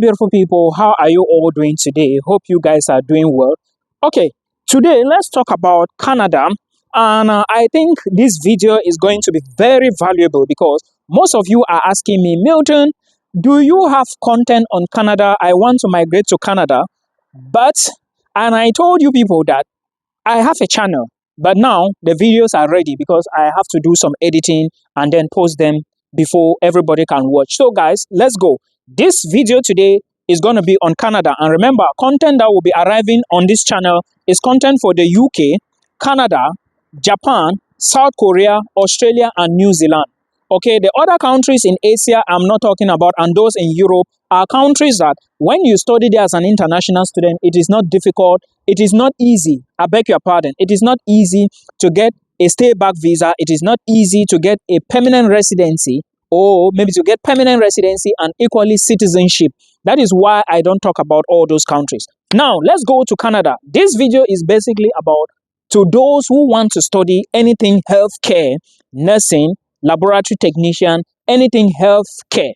Beautiful people, how are you all doing today? Hope you guys are doing well. Okay, today let's talk about Canada. And I think this video is going to be very valuable because most of you are asking me, Milton, do you have content on Canada? I want to migrate to Canada. But, and I told you people that I have a channel, but now the videos are ready because I have to do some editing and then post them before everybody can watch. So guys, let's go. This video today is going to be on Canada. And remember, content that will be arriving on this channel is content for the UK, Canada, Japan, South Korea, Australia, and New Zealand. Okay, the other countries in Asia I'm not talking about, and those in Europe are countries that when you study there as an international student, it is not difficult. It is not easy. I beg your pardon. It is not easy to get a stay back visa. It is not easy to get a permanent residency, or maybe to get permanent residency and equally citizenship. That is why I don't talk about all those countries. Now, let's go to Canada. This video is basically about to those who want to study anything healthcare, nursing, laboratory technician, anything healthcare.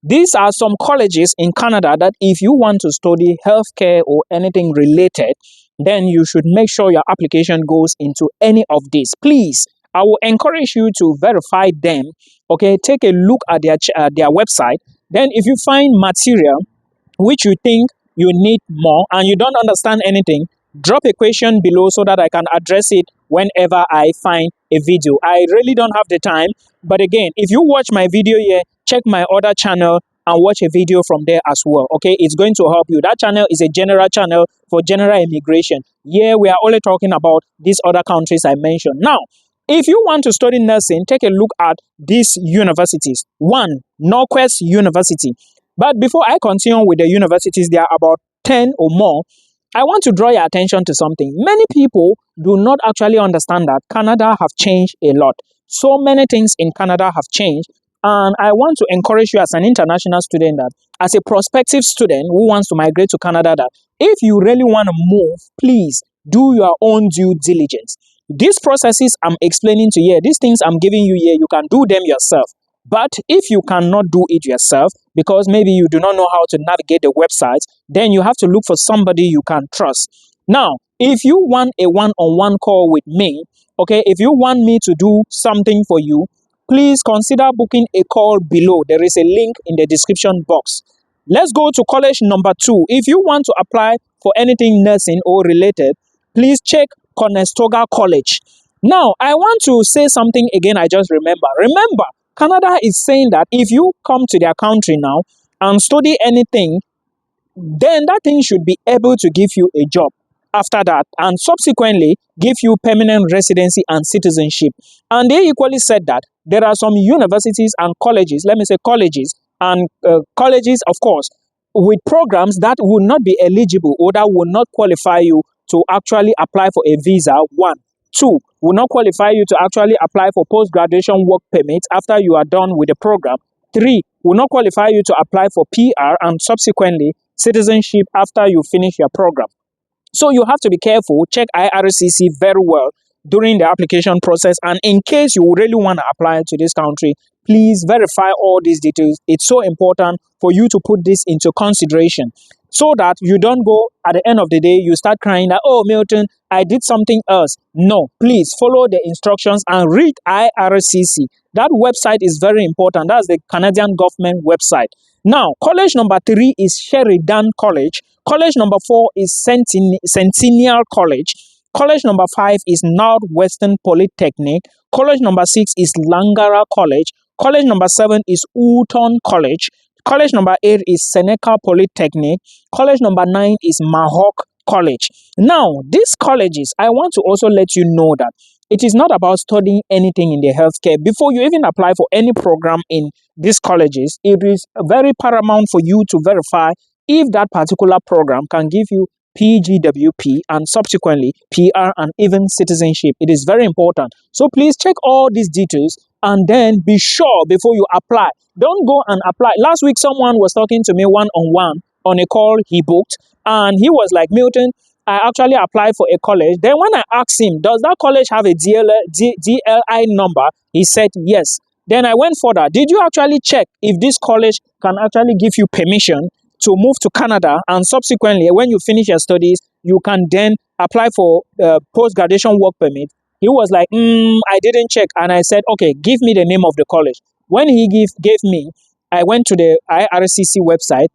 These are some colleges in Canada that if you want to study healthcare or anything related, then you should make sure your application goes into any of these. Please, I will encourage you to verify them. Okay, take a look at their website. Then if you find material which you think you need more and you don't understand anything, drop a question below so that I can address it whenever I find a video. I really don't have the time, but again, if you watch my video here, check my other channel and watch a video from there as well. Okay, it's going to help you. That channel is a general channel for general immigration. Here we are only talking about these other countries I mentioned. Now, if you want to study nursing, take a look at these universities. One, Northwest University. But before I continue with the universities, there are about 10 or more. I want to draw your attention to something. Many people do not actually understand that Canada have changed a lot. So many things in Canada have changed. And I want to encourage you as an international student that as a prospective student who wants to migrate to Canada, that if you really want to move, please do your own due diligence. These processes I'm explaining to you, these things I'm giving you here, you can do them yourself. But if you cannot do it yourself, because maybe you do not know how to navigate the websites, then you have to look for somebody you can trust. Now, if you want a one-on-one call with me, okay, if you want me to do something for you, please consider booking a call below. There is a link in the description box. Let's go to college number 2. If you want to apply for anything nursing or related, please check Conestoga College. Now, I want to say something again I just remember. Remember, Canada is saying that if you come to their country now and study anything, then that thing should be able to give you a job after that and subsequently give you permanent residency and citizenship. And they equally said that there are some universities and colleges, let me say colleges, and colleges, of course, with programs that will not be eligible or that will not qualify you to actually apply for a visa, one. Two, will not qualify you to actually apply for post-graduation work permit after you are done with the program. Three, will not qualify you to apply for PR and subsequently citizenship after you finish your program. So you have to be careful, check IRCC very well during the application process. And in case you really want to apply to this country, please verify all these details. It's so important for you to put this into consideration so that you don't go at the end of the day, you start crying that, oh, Milton, I did something else. No, please follow the instructions and read IRCC. That website is very important. That's the Canadian government website. Now, college number 3 is Sheridan College. College number 4 is Centennial College. College number 5 is Northwestern Polytechnic. College number 6 is Langara College. College number 7 is Woolton College. College number 8 is Seneca Polytechnic. College number 9 is Mahawk College. Now, these colleges, I want to also let you know that it is not about studying anything in the healthcare. Before you even apply for any program in these colleges, it is very paramount for you to verify if that particular program can give you PGWP and subsequently PR and even citizenship. It is very important. So please check all these details and then be sure before you apply. Don't go and apply. Last week, someone was talking to me one-on-one on a call he booked, and he was like, Milton, I actually applied for a college. Then when I asked him, does that college have a DLI number? He said yes. Then I went further. Did you actually check if this college can actually give you permission to move to Canada, and subsequently, when you finish your studies, you can then apply for post graduation work permit. He was like, I didn't check. And I said, okay, give me the name of the college. When he gave me, I went to the IRCC website,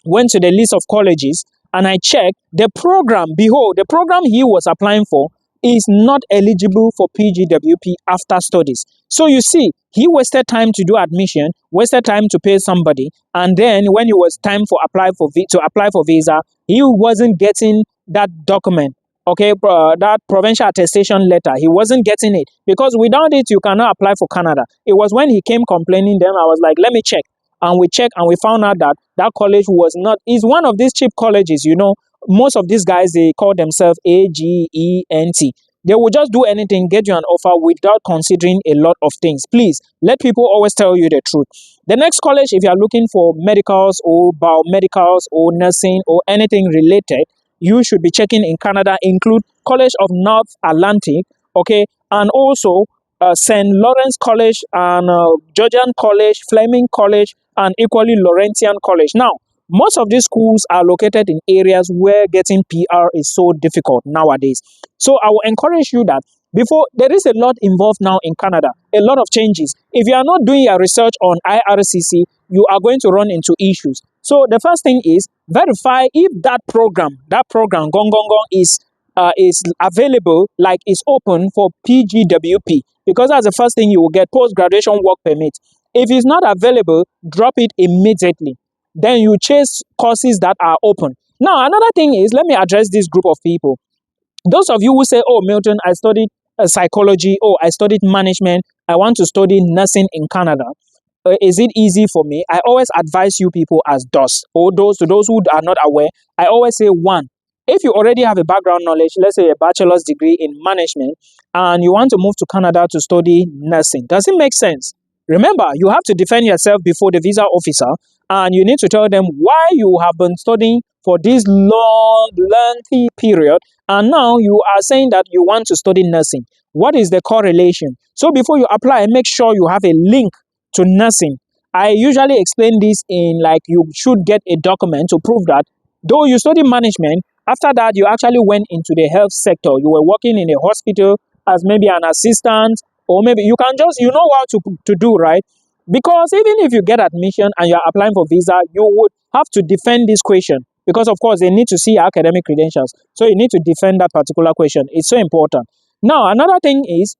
went to the list of colleges, and I checked the program. Behold, the program he was applying for is not eligible for PGWP after studies. So you see, he wasted time to do admission, wasted time to pay somebody, and then when it was time for to apply for visa, he wasn't getting that document. Okay, that provincial attestation letter, he wasn't getting it because without it, you cannot apply for Canada. It was when he came complaining, then I was like, let me check. And we checked and we found out that that college was not, is one of these cheap colleges, you know. Most of these guys, they call themselves AGENT. They will just do anything, get you an offer without considering a lot of things. Please, let people always tell you the truth. The next college, if you are looking for medicals or biomedicals or nursing or anything related, you should be checking in Canada, include College of North Atlantic, okay, and also St. Lawrence College and Georgian College, Fleming College, and equally Laurentian College. Now, most of these schools are located in areas where getting PR is so difficult nowadays. So I will encourage you that before, there is a lot involved now in Canada, a lot of changes. If you are not doing your research on IRCC, you are going to run into issues. So the first thing is verify if that program, Gong Gong Gong, is available, like is open for PGWP, because that's the first thing you will get, post graduation work permit. If it's not available, drop it immediately. Then you chase courses that are open. Now, another thing is, let me address this group of people. Those of you who say, oh, Milton, I studied psychology, oh, I studied management, I want to study nursing in Canada. Is it easy for me? I always advise you people as DOS, or to those who are not aware, I always say, one, if you already have a background knowledge, let's say a bachelor's degree in management, and you want to move to Canada to study nursing, does it make sense? Remember, you have to defend yourself before the visa officer, and you need to tell them why you have been studying for this long, lengthy period, and now you are saying that you want to study nursing. What is the correlation? So before you apply, make sure you have a link to nursing. I usually explain this in like you should get a document to prove that though you study management, after that you actually went into the health sector. You were working in a hospital as maybe an assistant, or maybe you can just, you know what to do, right? Because even if you get admission and you're applying for visa, you would have to defend this question because of course they need to see your academic credentials. So you need to defend that particular question. It's so important. Now, another thing is,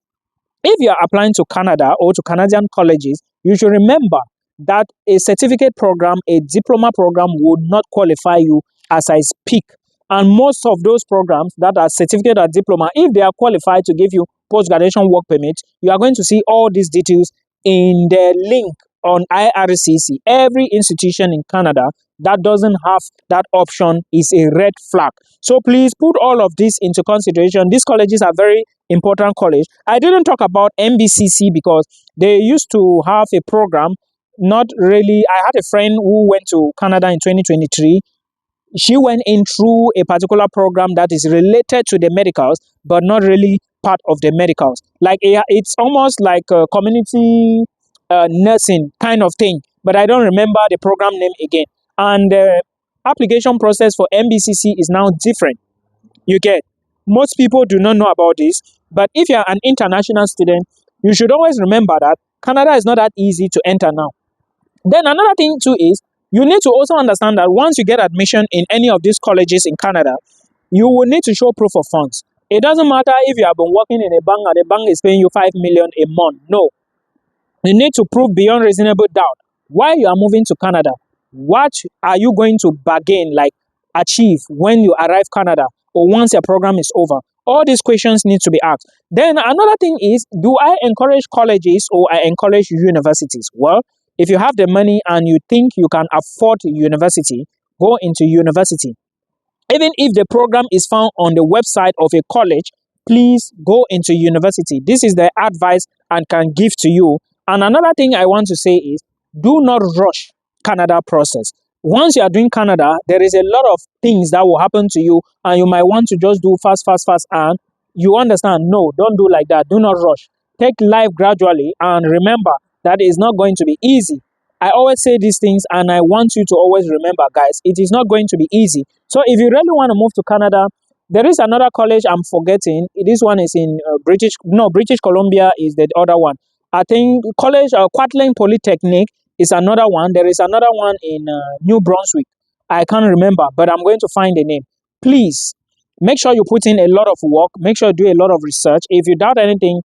if you are applying to Canada or to Canadian colleges, you should remember that a certificate program, a diploma program would not qualify you as I speak. And most of those programs that are certificate or diploma, if they are qualified to give you post-graduation work permit, you are going to see all these details in the link on IRCC. Every institution in Canada that doesn't have that option is a red flag. So please put all of this into consideration. These colleges are very important college. I didn't talk about MBCC because they used to have a program, not really. I had a friend who went to Canada in 2023. She went in through a particular program that is related to the medicals, but not really part of the medicals. Like it's almost like a community nursing kind of thing, but I don't remember the program name again. And the application process for MBCC is now different. You get, most people do not know about this, but if you're an international student, you should always remember that Canada is not that easy to enter now. Then another thing too is, you need to also understand that once you get admission in any of these colleges in Canada, you will need to show proof of funds. It doesn't matter if you have been working in a bank and the bank is paying you 5 million a month. No, you need to prove beyond reasonable doubt why you are moving to Canada. What are you going to bargain, like achieve when you arrive Canada or once your program is over? All these questions need to be asked. Then another thing is, do I encourage colleges or I encourage universities? Well, if you have the money and you think you can afford university, go into university. Even if the program is found on the website of a college, please go into university. This is the advice I can give to you. And another thing I want to say is, do not rush Canada process. Once you are doing Canada, there is a lot of things that will happen to you, and you might want to just do fast, and you understand, no, don't do like that. Do not rush. Take life gradually, and remember that it's not going to be easy. I always say these things, and I want you to always remember, guys, it is not going to be easy. So if you really want to move to Canada, there is another college I'm forgetting. This one is in British Columbia is the other one. I think college Quatling Polytechnic is another one. There is another one in New Brunswick. I can't remember, but I'm going to find the name. Please make sure you put in a lot of work. Make sure you do a lot of research. If you doubt anything,